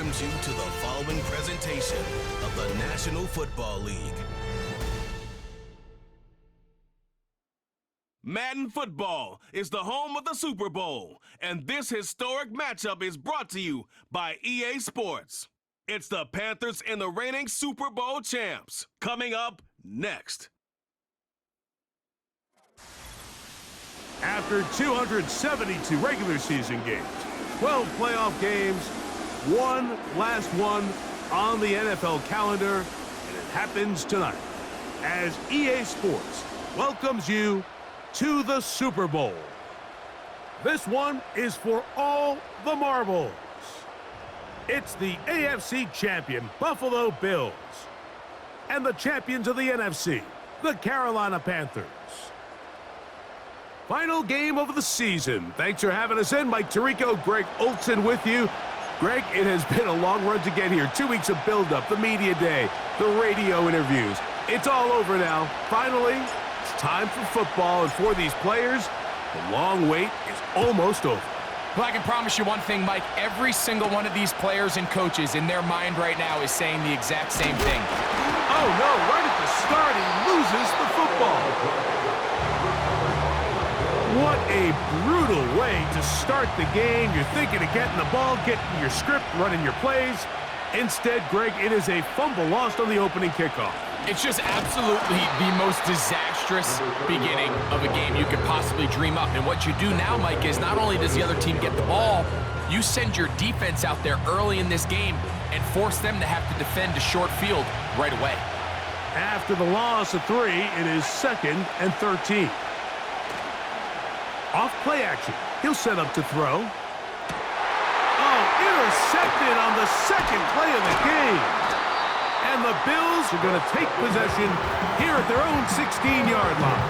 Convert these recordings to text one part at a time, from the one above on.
welcomes you to the following presentation of the National Football League. Madden Football is the home of the Super Bowl, and this historic matchup is brought to you by EA Sports. It's the Panthers and the reigning Super Bowl champs. Coming up next. After 272 regular season games, 12 playoff games, one last one on the NFL calendar, and it happens tonight as EA Sports welcomes you to the Super Bowl. This one is for all the marbles. It's the AFC champion Buffalo Bills and the champions of the NFC, the Carolina Panthers. Final game of the season. Thanks for having us in. Mike Tirico, Greg Olson with you. Greg, it has been a long run to get here. 2 weeks of build-up, the media day, the radio interviews. It's all over now. Finally, it's time for football, and for these players, the long wait is almost over. Well, I can promise you one thing, Mike. Every single one of these players and coaches in their mind right now is saying the exact same thing. Oh, no, right at the start, he loses the football. What a brutal way to start the game. You're thinking of getting the ball, getting your script, running your plays. Instead, Greg, it is a fumble lost on the opening kickoff. It's just absolutely the most disastrous beginning of a game you could possibly dream up. And what you do now, Mike, is not only does the other team get the ball, you send your defense out there early in this game and force them to have to defend a short field right away. After the loss of 3, it is 2nd and 13. Off play action. He'll set up to throw. Oh, intercepted on the second play of the game. And the Bills are going to take possession here at their own 16-yard line.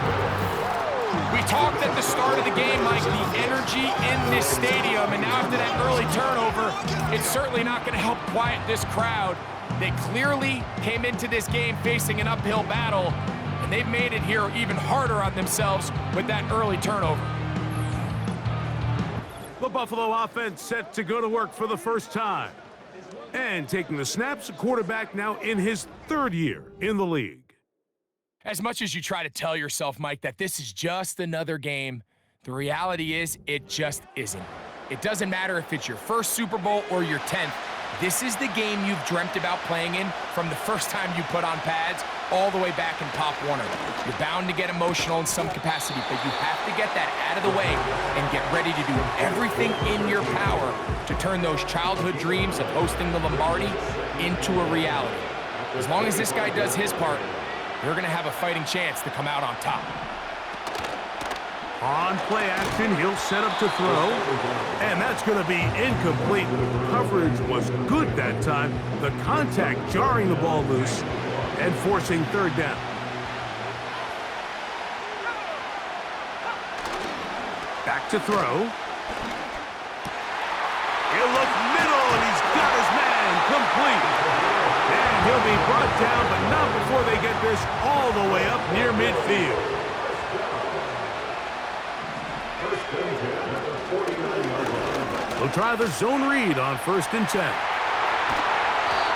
We talked at the start of the game, Mike, the energy in this stadium, and now after that early turnover, it's certainly not going to help quiet this crowd. They clearly came into this game facing an uphill battle, and they've made it here even harder on themselves with that early turnover. The Buffalo offense set to go to work for the first time. And taking the snaps, a quarterback now in his 3rd year in the league. As much as you try to tell yourself, Mike, that this is just another game, the reality is it just isn't. It doesn't matter if it's your first Super Bowl or your 10th. This is the game you've dreamt about playing in from the first time you put on pads all the way back in Pop Warner. You're bound to get emotional in some capacity, but you have to get that out of the way and get ready to do everything in your power to turn those childhood dreams of hosting the Lombardi into a reality. As long as this guy does his part, you're going to have a fighting chance to come out on top. On play action, he'll set up to throw, and that's going to be incomplete. Coverage was good that time. The contact jarring the ball loose and forcing 3rd down. Back to throw. He'll look middle, and he's got his man complete. And he'll be brought down, but not before they get this all the way up near midfield. They'll try the zone read on 1st and 10.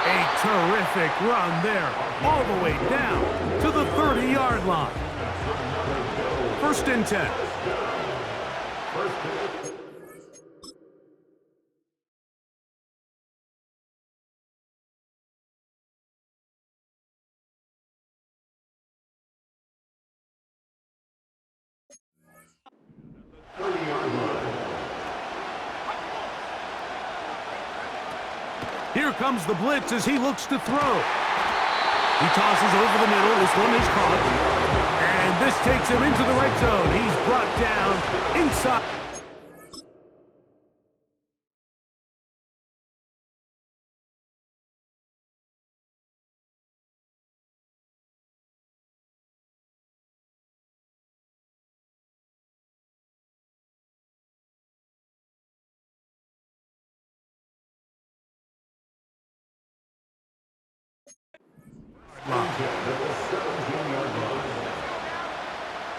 A terrific run there, all the way down to the 30-yard line. 1st and 10. Here comes the blitz as he looks to throw. He tosses over the middle. This one is caught. And this takes him into the red zone. He's brought down inside.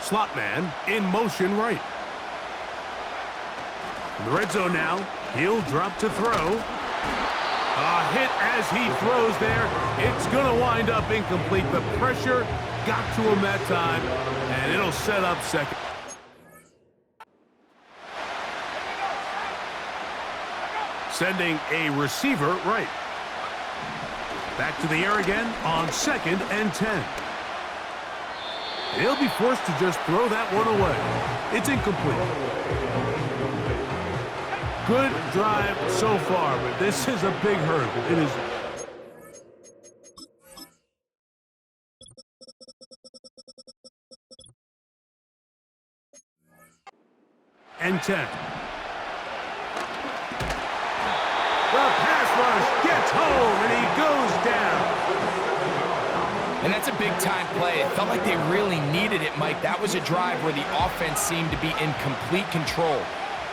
Slot man in motion right. In the red zone now. He'll drop to throw. A hit as he throws there. It's going to wind up incomplete. The pressure got to him that time, and it'll set up second. Sending a receiver right. Back to the air again on 2nd and 10. He'll be forced to just throw that one away. It's incomplete. Good drive so far, but this is a big hurdle. It is. And 10. The pass rush gets home, and he goes down. And that's a big-time play. It felt like they really needed it, Mike. That was a drive where the offense seemed to be in complete control.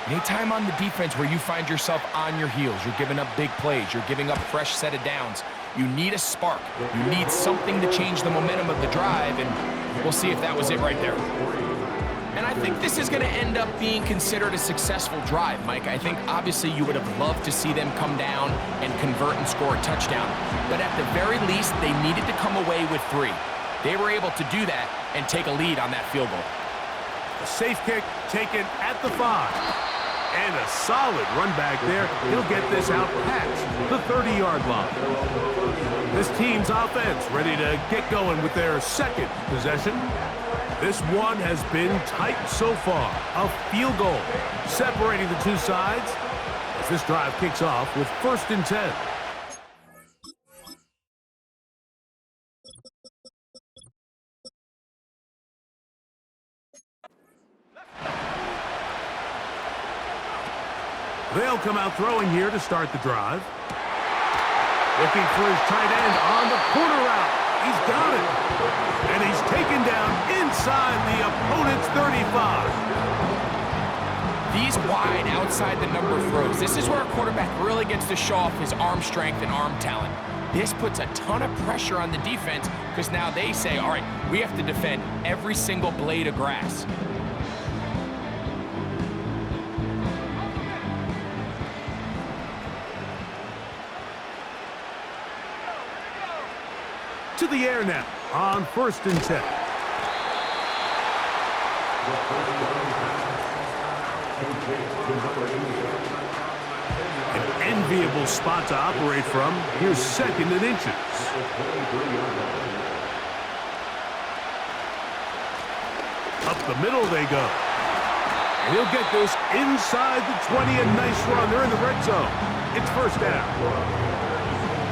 Anytime on the defense where you find yourself on your heels, you're giving up big plays, you're giving up fresh set of downs, you need a spark. You need something to change the momentum of the drive, and we'll see if that was it right there. And I think this is going to end up being considered a successful drive, Mike. I think obviously you would have loved to see them come down and convert and score a touchdown. But at the very least, they needed to come away with 3. They were able to do that and take a lead on that field goal. A safe kick taken at the 5. And a solid run back there. He'll get this out past the 30-yard line. This team's offense ready to get going with their second possession. This one has been tight so far. A field goal separating the two sides as this drive kicks off with 1st and 10. They'll come out throwing here to start the drive. Looking for his tight end on the corner route. He's got it. And he's taken down inside the opponent's 35. These wide outside the number throws. This is where a quarterback really gets to show off his arm strength and arm talent. This puts a ton of pressure on the defense because now they say, all right, we have to defend every single blade of grass. To the air now on 1st and 10. An enviable spot to operate from. Here's 2nd and inches. Up the middle they go. And he'll get this inside the 20. A nice run. They're in the red zone. It's 1st down.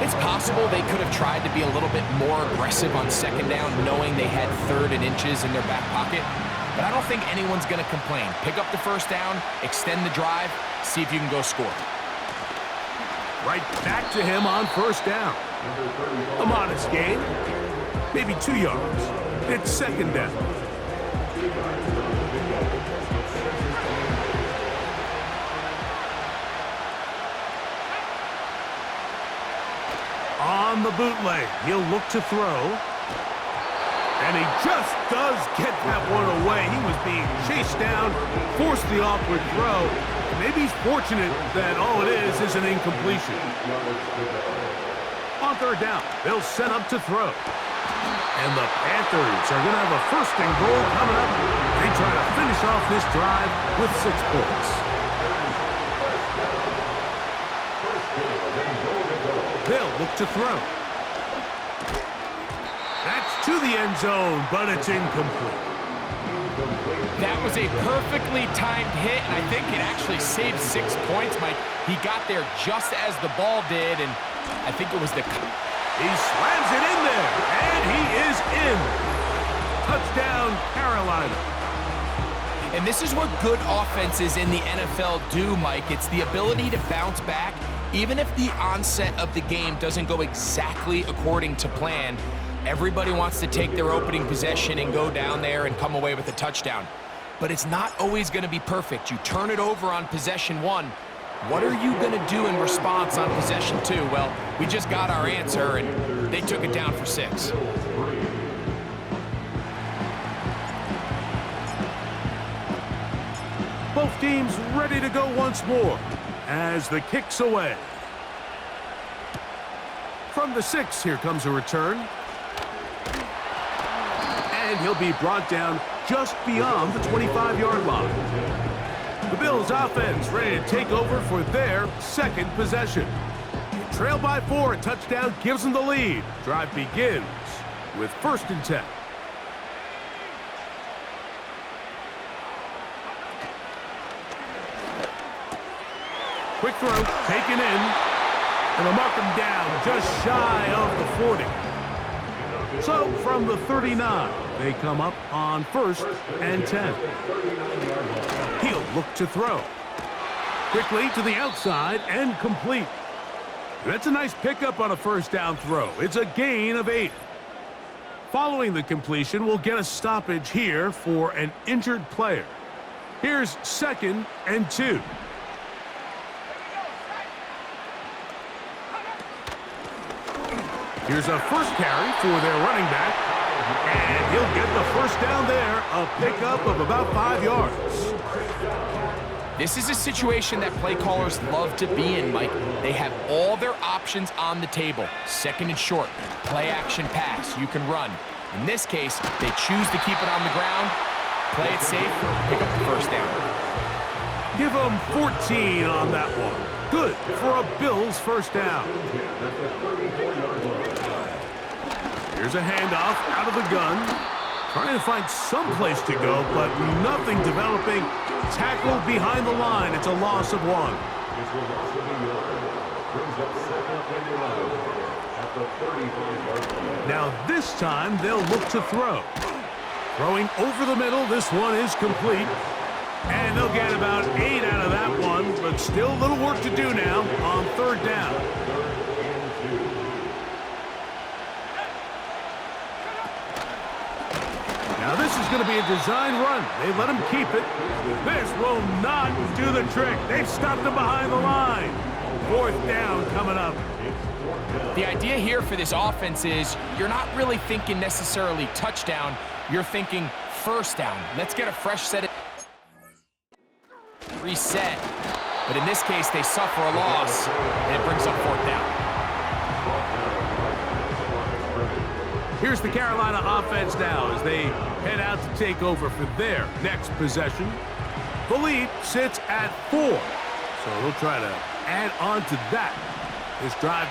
It's possible they could have tried to be a little bit more aggressive on 2nd down, knowing they had 3rd and inches in their back pocket. But I don't think anyone's going to complain. Pick up the 1st down, extend the drive, see if you can go score. Right back to him on 1st down. A modest gain, maybe 2 yards. It's 2nd down. On the bootleg, he'll look to throw. And he just does get that one away. He was being chased down, forced the awkward throw. Maybe he's fortunate that all it is an incompletion. On 3rd down, they'll set up to throw. And the Panthers are going to have a 1st and goal coming up. They try to finish off this drive with 6 points. They'll look to throw. That's to the end zone, but it's incomplete. That was a perfectly timed hit, and I think it actually saved 6 points, Mike. He got there just as the ball did, and I think it was the... He slams it in there, and he is in. Touchdown, Carolina. And this is what good offenses in the NFL do, Mike. It's the ability to bounce back. Even if the onset of the game doesn't go exactly according to plan, everybody wants to take their opening possession and go down there and come away with a touchdown. But it's not always going to be perfect. You turn it over on possession 1. What are you going to do in response on possession 2? Well, we just got our answer, and they took it down for 6. Both teams ready to go once more as the kick's away. From the 6, here comes a return. And he'll be brought down just beyond the 25-yard line. The Bills offense ready to take over for their second possession. They trail by 4, a touchdown gives them the lead. Drive begins with 1st and 10. Quick throw, taken in, and they'll mark him down just shy of the 40. So from the 39, they come up on 1st and 10. He'll look to throw. Quickly to the outside and complete. That's a nice pickup on a 1st down throw. It's a gain of 8. Following the completion, we'll get a stoppage here for an injured player. Here's 2nd and 2. Here's a first carry for their running back, and he'll get the 1st down there, a pickup of about 5 yards. This is a situation that play callers love to be in, Mike. They have all their options on the table. 2nd and short, play action pass, you can run. In this case, they choose to keep it on the ground, play it safe, pick up the 1st down. Give them 14 on that one. Good for a Bills 1st down. Here's a handoff out of the gun. Trying to find some place to go, but nothing developing. Tackled behind the line. It's a loss of 1. Now this time they'll look to throw. Throwing over the middle. This one is complete. And they'll get about 8 out of that one, but still a little work to do now on 3rd down. Now this is going to be a design run. They let him keep it. This will not do the trick. They've stopped him behind the line. 4th down coming up. The idea here for this offense is you're not really thinking necessarily touchdown. You're thinking 1st down. Let's get a fresh set of reset. But in this case, they suffer a loss, and it brings up 4th down. Here's the Carolina offense now as they head out to take over for their next possession. The lead sits at 4, so they'll try to add on to that. This drive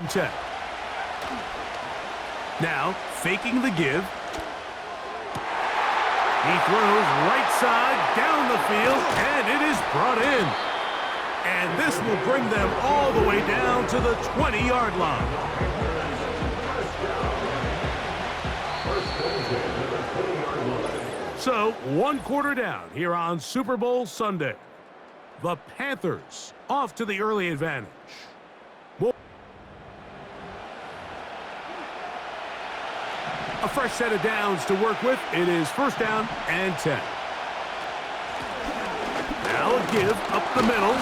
and 10. Now, faking the give. He throws right side down the field, and it is brought in. And this will bring them all the way down to the 20-yard line. So, 1 quarter down here on Super Bowl Sunday. The Panthers off to the early advantage. A fresh set of downs to work with. It is 1st down and 10. Now a give up the middle.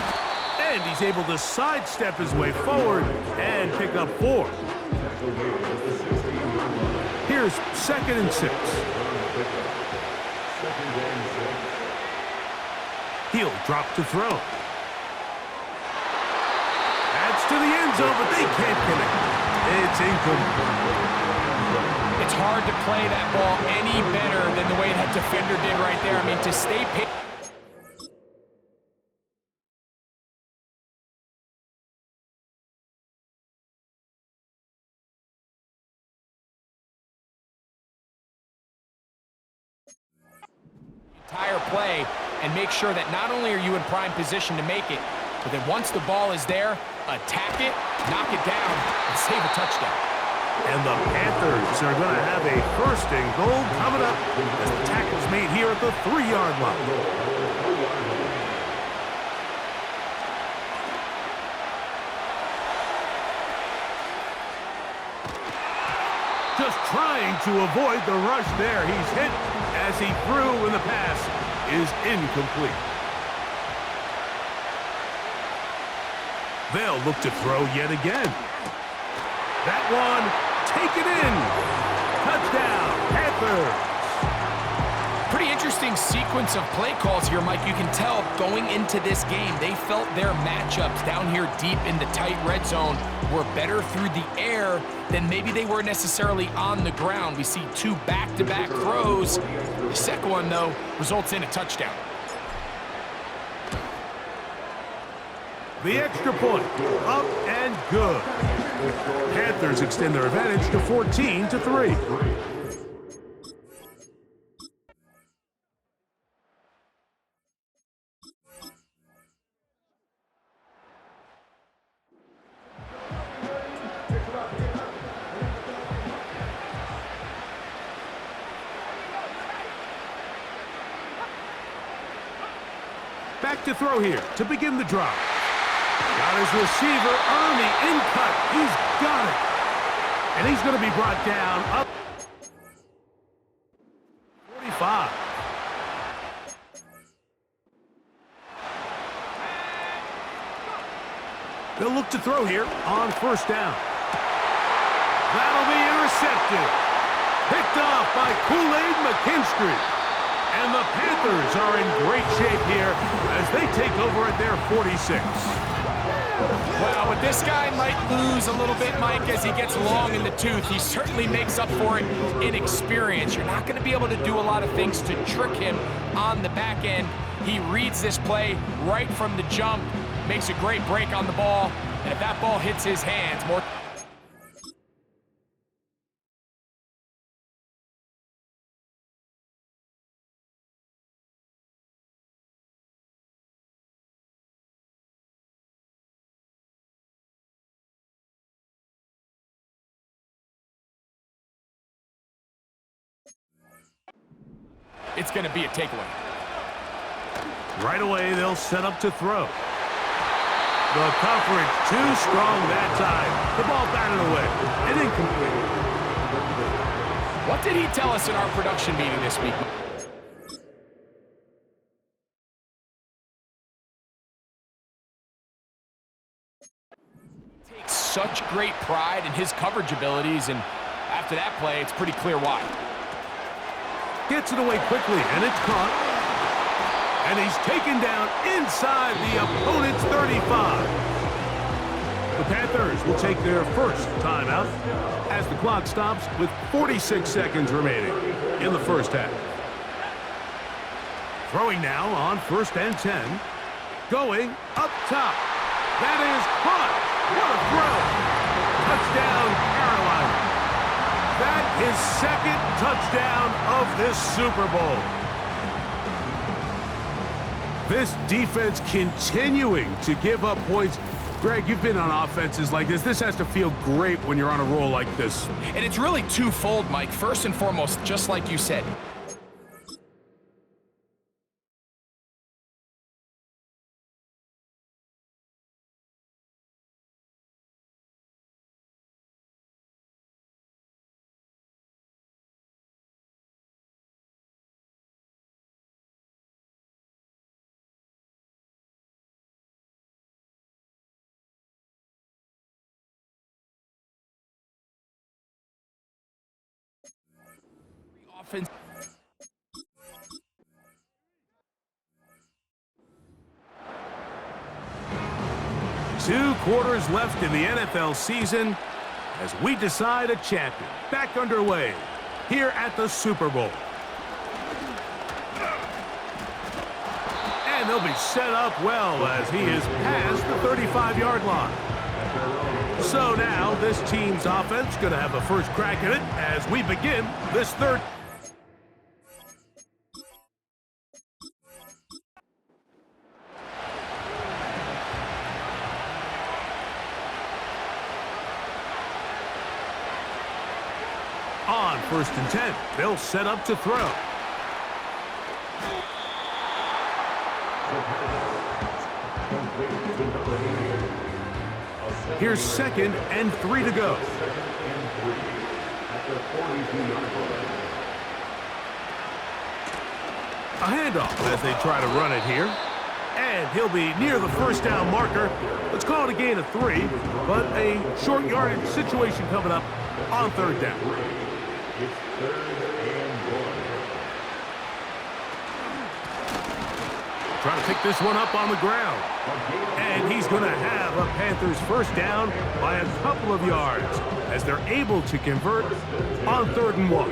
And he's able to sidestep his way forward and pick up 4. Here's 2nd and 6. He'll drop to throw. Adds to the end zone, but they can't connect. It's incomplete. It's hard to play that ball any better than the way that defender did right there. I mean, to stay patient. Entire play and make sure that not only are you in prime position to make it, but then once the ball is there, attack it, knock it down, and save a touchdown. And the Panthers are going to have a 1st and goal coming up as the tackle's made here at the 3-yard line. Just trying to avoid the rush there. He's hit as he threw, and the pass is incomplete. They'll look to throw yet again. That one, taken in. Touchdown, Panthers. Pretty interesting sequence of play calls here, Mike. You can tell going into this game, they felt their matchups down here deep in the tight red zone were better through the air than maybe they were necessarily on the ground. We see two back-to-back throws. The second one, though, results in a touchdown. The extra point, up and good. Panthers extend their advantage to 14-3. Back to throw here to begin the drive. Got his receiver on the in-cut. He's got it. And he's going to be brought down up 45. They'll look to throw here on first down. That'll be intercepted. Picked off by Kool-Aid McKinstry. And the Panthers are in great shape here as they take over at their 46. Well, but this guy might lose a little bit, Mike, as he gets long in the tooth. He certainly makes up for it in experience. You're not going to be able to do a lot of things to trick him on the back end. He reads this play right from the jump, makes a great break on the ball, and if that ball hits his hands, more... It's going to be a takeaway. Right away, they'll set up to throw. The coverage too strong that time. The ball batted away and incomplete. What did he tell us in our production meeting this week? He takes such great pride in his coverage abilities, and after that play, it's pretty clear why. Gets it away quickly, and it's caught. And he's taken down inside the opponent's 35. The Panthers will take their first timeout as the clock stops with 46 seconds remaining in the first half. Throwing now on 1st and 10. Going up top. That is caught. What a throw. Touchdown, Carolina. That is second touchdown of this Super Bowl. This defense continuing to give up points. Greg, you've been on offenses like this. This has to feel great when you're on a roll like this. And it's really twofold, Mike. First and foremost, just like you said, offense. Two quarters left in the NFL season as we decide a champion. Back underway here at the Super Bowl. And they'll be set up well as he is past the 35-yard line. So now this team's offense going to have a first crack at it as we begin this third. On 1st and 10, they'll set up to throw. Here's 2nd and 3 to go. A handoff as they try to run it here. And he'll be near the first down marker. Let's call it a gain of 3, but a short yardage situation coming up on third down. It's 3rd and 1. Trying to pick this one up on the ground. And he's going to have a Panthers first down by a couple of yards as they're able to convert on 3rd and 1.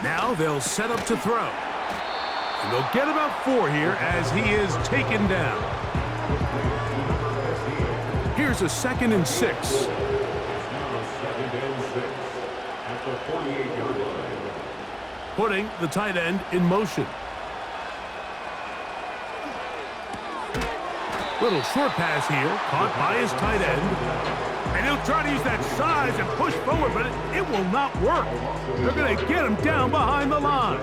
Now they'll set up to throw. And they'll get about 4 here as he is taken down. Here's a 2nd and 6. Now 2nd and 6 at the 48-yard line. Putting the tight end in motion. Little short pass here, caught by his tight end. And he'll try to use that size and push forward, but it will not work. They're going to get him down behind the line.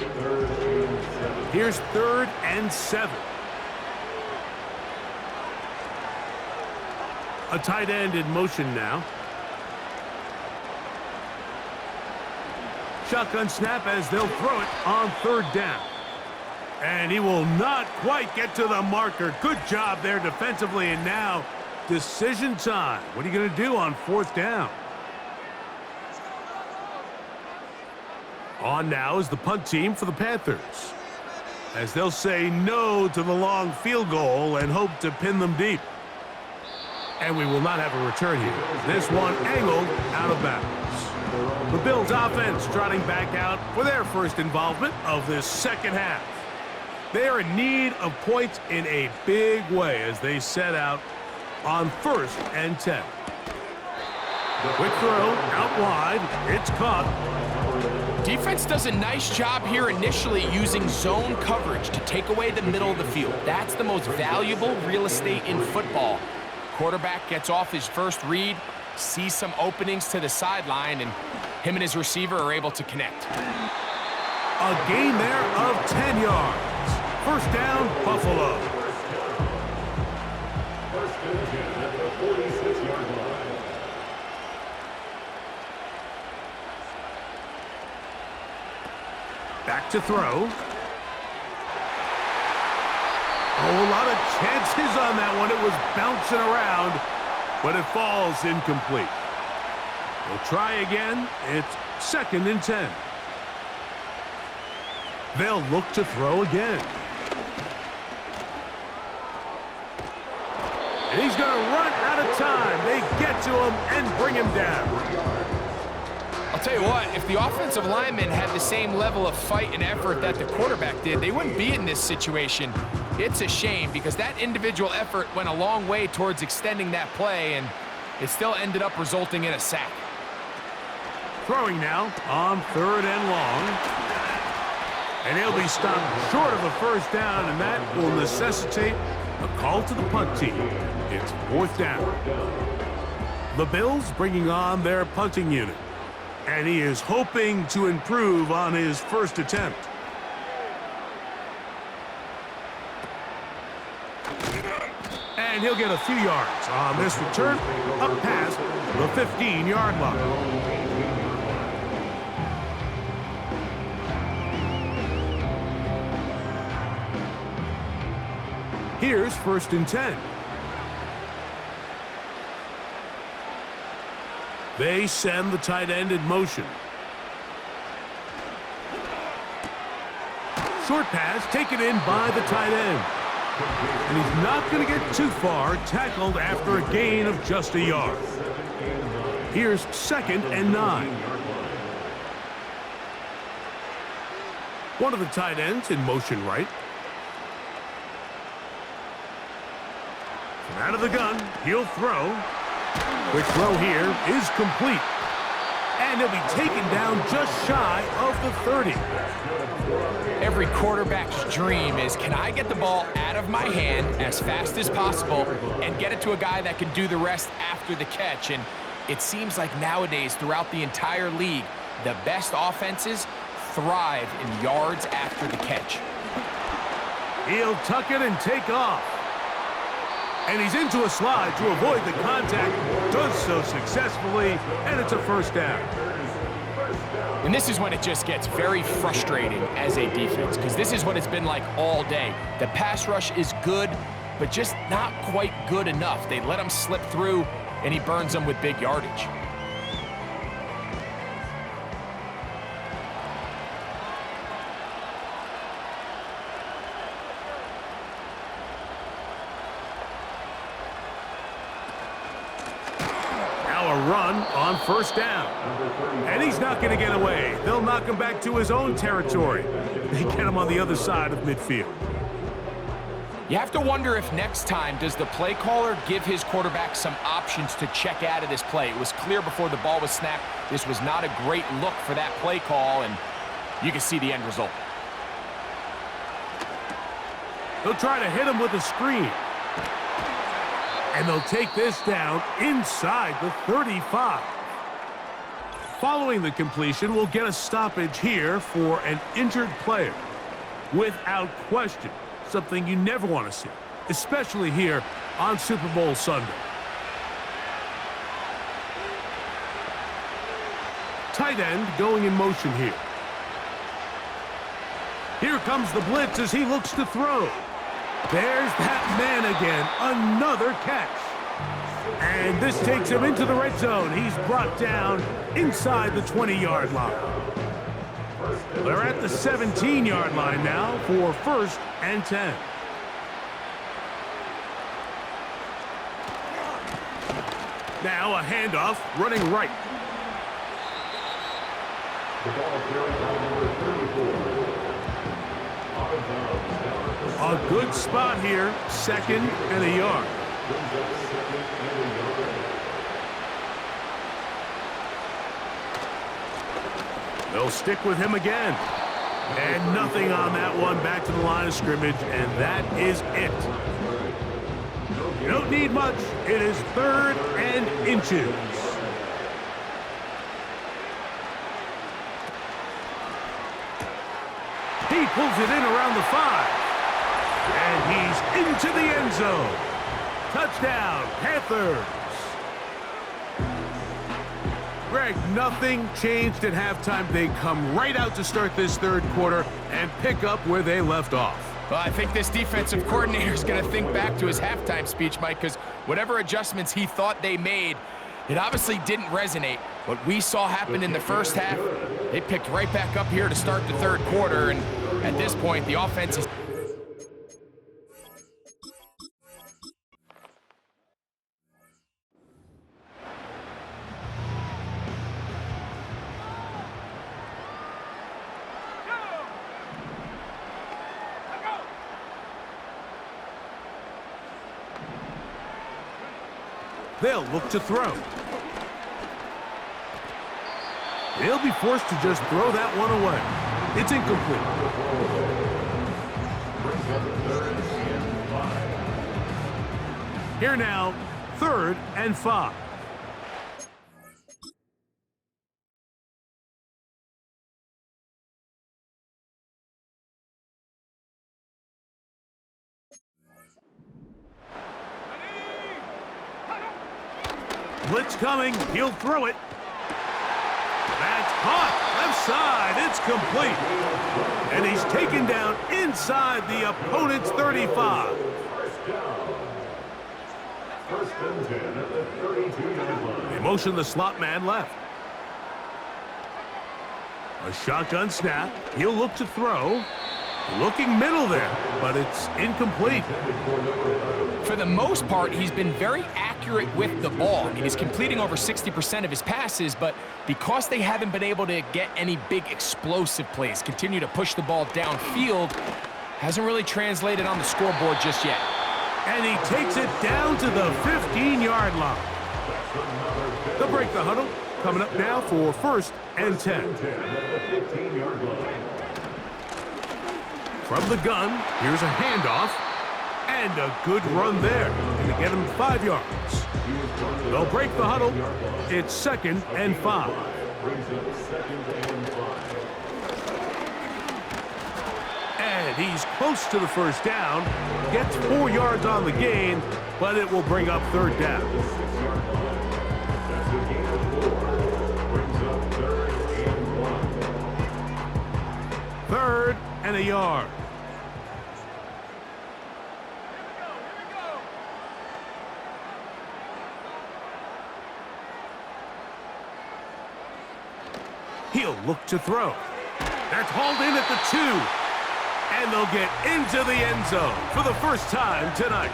Here's 3rd and 7. A tight end in motion now. Shotgun snap as they'll throw it on 3rd down. And he will not quite get to the marker. Good job there defensively, and now decision time. What are you going to do on 4th down? On now is the punt team for the Panthers, as they'll say no to the long field goal and hope to pin them deep. And we will not have a return here. This one angled out of bounds. The Bills offense trotting back out for their first involvement of this second half. They are in need of points in a big way as they set out on 1st and 10. Quick throw out wide. It's caught. Defense does a nice job here initially using zone coverage to take away the middle of the field. That's the most valuable real estate in football. Quarterback gets off his first read, sees some openings to the sideline, and him and his receiver are able to connect. A gain there of 10 yards. First down, Buffalo. First and 10 at the 46-yard line. Back to throw. Oh, a lot of chances on that one. It was bouncing around, but it falls incomplete. We'll try again. It's 2nd and 10. They'll look to throw again. And he's going to run out of time. They get to him and bring him down. I'll tell you what, if the offensive lineman had the same level of fight and effort that the quarterback did, they wouldn't be in this situation. It's a shame because that individual effort went a long way towards extending that play, and it still ended up resulting in a sack. Throwing now on 3rd and long. And he'll be stopped short of a first down, and that will necessitate a call to the punt team. It's 4th down. The Bills bringing on their punting unit. And he is hoping to improve on his first attempt. And he'll get a few yards on this return up past the 15-yard line. Here's 1st and 10. They send the tight end in motion. Short pass taken in by the tight end. And he's not going to get too far, tackled after a gain of just a yard. Here's 2nd and 9. One of the tight ends in motion right. From out of the gun, he'll throw. Quick throw here is complete. And he'll be taken down just shy of the 30. Every quarterback's dream is, can I get the ball out of my hand as fast as possible and get it to a guy that can do the rest after the catch? And it seems like nowadays throughout the entire league, the best offenses thrive in yards after the catch. He'll tuck it and take off. And he's into a slide to avoid the contact. Does so successfully, and it's a first down. And this is when it just gets very frustrating as a defense, because this is what it's been like all day. The pass rush is good, but just not quite good enough. They let him slip through, and he burns them with big yardage. Run on first down. And he's not going to get away. They'll knock him back to his own territory. They get him on the other side of midfield. You have to wonder if next time does the play caller give his quarterback some options to check out of this play. It was clear before the ball was snapped this was not a great look for that play call, and you can see the end result. They'll try to hit him with a screen. And they'll take this down inside the 35. Following the completion, we'll get a stoppage here for an injured player. Without question, something you never want to see, especially here on Super Bowl Sunday. Tight end going in motion here. Here comes the blitz as he looks to throw. There's that man again, another catch. And this takes him into the red zone. He's brought down inside the 20-yard line. They're at the 17-yard line now for 1st and 10. Now a handoff running right. The ball carried by number 34. A good spot here, 2nd and a yard. They'll stick with him again. And nothing on that one, back to the line of scrimmage, and that is it. You don't need much. It is 3rd and inches. He pulls it in around the 5. And he's into the end zone. Touchdown, Panthers. Greg, nothing changed at halftime. They come right out to start this 3rd quarter and pick up where they left off. Well, I think this defensive coordinator is going to think back to his halftime speech, Mike, because whatever adjustments he thought they made, it obviously didn't resonate. What we saw happen in the first half, they picked right back up here to start the 3rd quarter, and at this point, the offense is... They'll look to throw. They'll be forced to just throw that one away. It's incomplete. Here now, 3rd and 5. Blitz coming. He'll throw it. That's caught. Left side. It's complete. And he's taken down inside the opponent's 35. First and 10 at the 32-yard line. They motion the slot man left. A shotgun snap. He'll look to throw. Looking middle there, but it's incomplete. For the most part, he's been very accurate with the ball. I mean, he's completing over 60% of his passes, but because they haven't been able to get any big explosive plays, continue to push the ball downfield, hasn't really translated on the scoreboard just yet. And he takes it down to the 15-yard line. They'll break the huddle. Coming up now for 1st and 10. From the gun, here's a handoff. And a good run there. Going to get him 5 yards. They'll break the huddle. It's 2nd and 5. And he's close to the first down, gets 4 yards on the gain, but it will bring up third down. That's a gain of 4. Brings up 3rd and 1. 3rd and a yard. He'll look to throw. That's hauled in at the 2. And they'll get into the end zone for the first time tonight.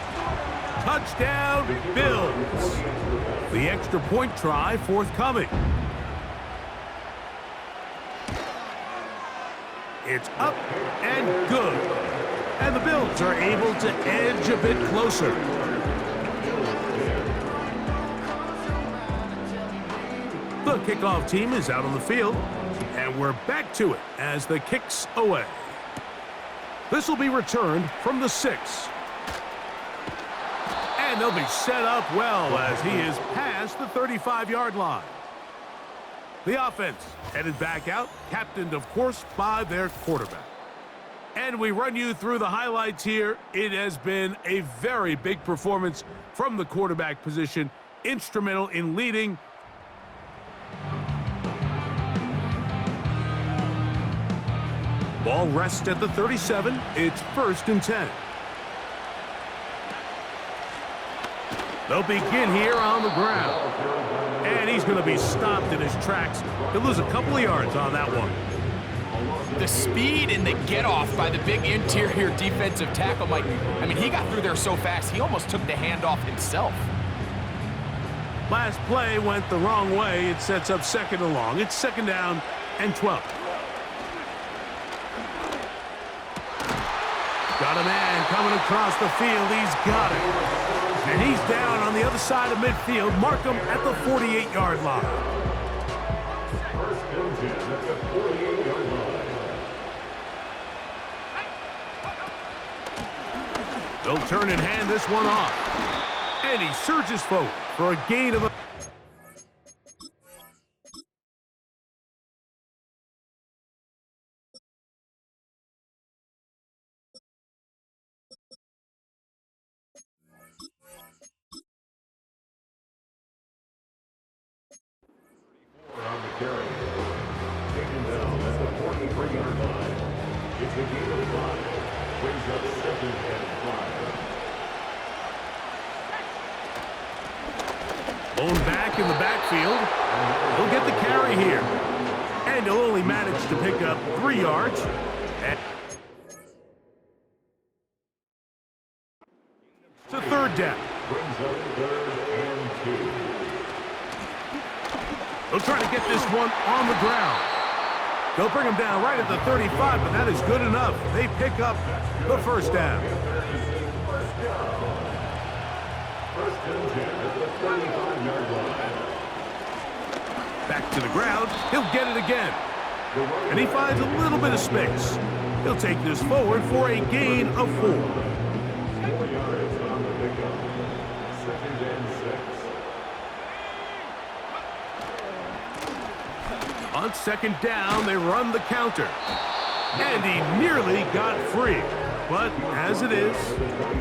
Touchdown, Bills. The extra point try forthcoming. It's up and good. And the Bills are able to edge a bit closer. The kickoff team is out on the field, and we're back to it as the kick's away. This will be returned from the 6. And they'll be set up well as he is past the 35-yard line. The offense headed back out, captained, of course, by their quarterback. And we run you through the highlights here. It has been a very big performance from the quarterback position, instrumental in leading. Ball rests at the 37. It's 1st and 10. They'll begin here on the ground. And he's going to be stopped in his tracks. He'll lose a couple of yards on that one. The speed and the get-off by the big interior defensive tackle, Mike. I mean, he got through there so fast, he almost took the handoff himself. Last play went the wrong way. It sets up 2nd and long. It's 2nd down and 12. Got a man coming across the field. He's got it. And he's down on the other side of midfield. Mark him at the 48-yard line. 1st and 10 at the 48-yard line. They'll turn and hand this one off. And he surges forward for a gain of a... On the carry. Taken down at the 43-yard line. It's a gain of 5. Brings up 2nd and 5. Blown back in the backfield. He'll get the carry here. And he'll only manage to pick up 3 yards. It's a 3rd down. Brings up 3rd and 2. They'll try to get this one on the ground. They'll bring him down right at the 35, but that is good enough. They pick up the 1st down. 1st and 10 at the 35-yard line. Back to the ground. He'll get it again. And he finds a little bit of space. He'll take this forward for a gain of 4. 4 yards on the pickup. 2nd and 6. On 2nd down, they run the counter. And he nearly got free. But as it is,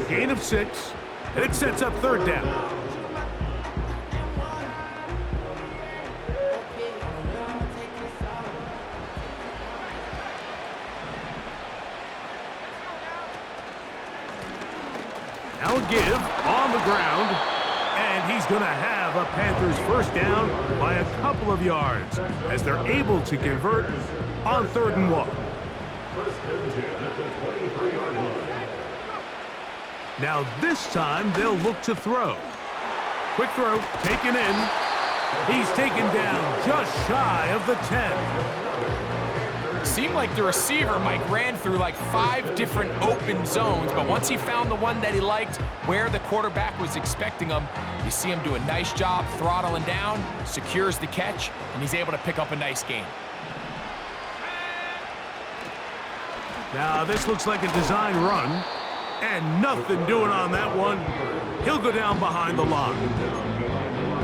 gain of 6, and it sets up 3rd down. Now a give on the ground, and he's going to have a Panthers 1st down by a couple of yards as they're able to convert on 3rd and 1. 1st and 10 at the 23-yard line. Now this time they'll look to throw. Quick throw, taken in. He's taken down just shy of the 10. Seemed like the receiver, Mike, ran through like 5 different open zones, but once he found the one that he liked, where the quarterback was expecting him, you see him do a nice job throttling down, secures the catch, and he's able to pick up a nice gain. Now this looks like a design run, and nothing doing on that one. He'll go down behind the line.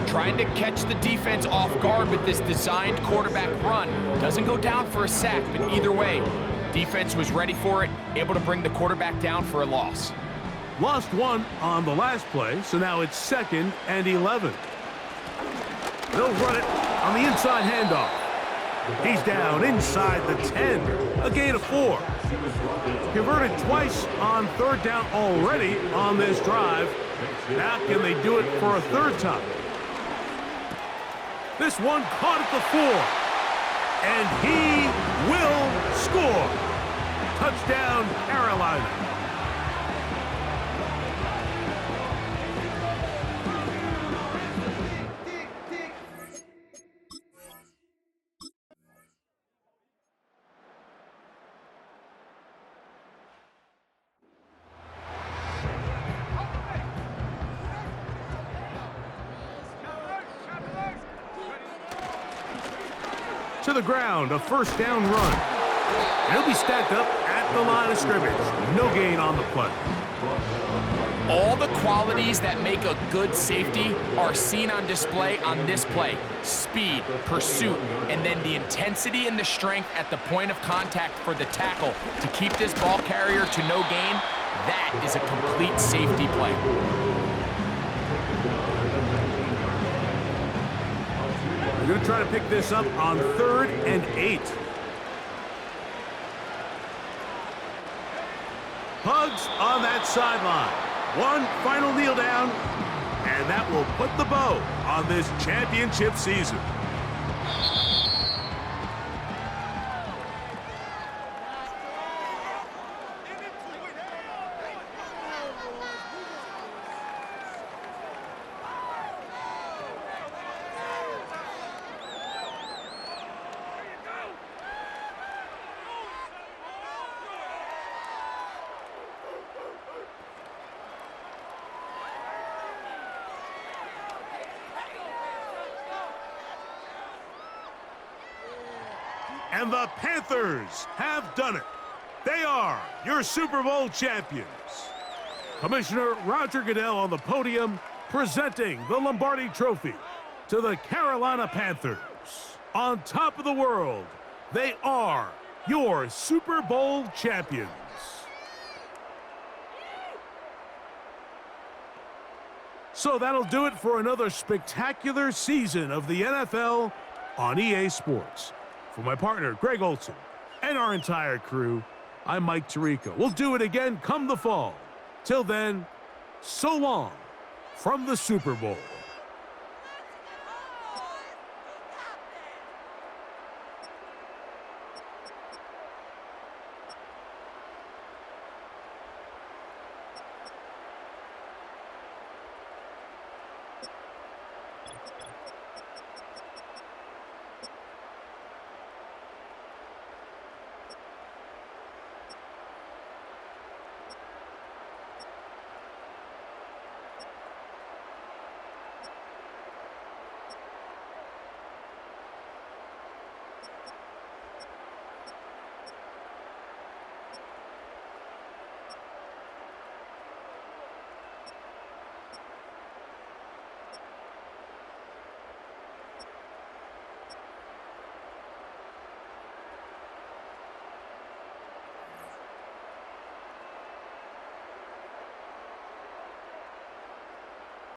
Trying to catch the defense off guard with this designed quarterback run. Doesn't go down for a sack, but either way, Defense was ready for it, able to bring the quarterback down for a loss. Lost one on the last play, so now it's 2nd and 11. They'll run it on the inside handoff. He's down inside the 10, a gain of 4. Converted twice on 3rd down already on this drive. Now can they do it for a 3rd time? This one caught at the 4, and he will score. Touchdown, Carolina. To the ground, a 1st down run. And he'll be stacked up at the line of scrimmage. No gain on the play. All the qualities that make a good safety are seen on display on this play. Speed, pursuit, and then the intensity and the strength at the point of contact for the tackle to keep this ball carrier to no gain. That is a complete safety play. They're going to try to pick this up on 3rd and 8. Hugs on that sideline. One final kneel down, and that will put the bow on this championship season. And the Panthers have done it. They are your Super Bowl champions. Commissioner Roger Goodell on the podium presenting the Lombardi Trophy to the Carolina Panthers. On top of the world, they are your Super Bowl champions. So that'll do it for another spectacular season of the NFL on EA Sports. For my partner, Greg Olson, and our entire crew, I'm Mike Tirico. We'll do it again come the fall. Till then, so long from the Super Bowl.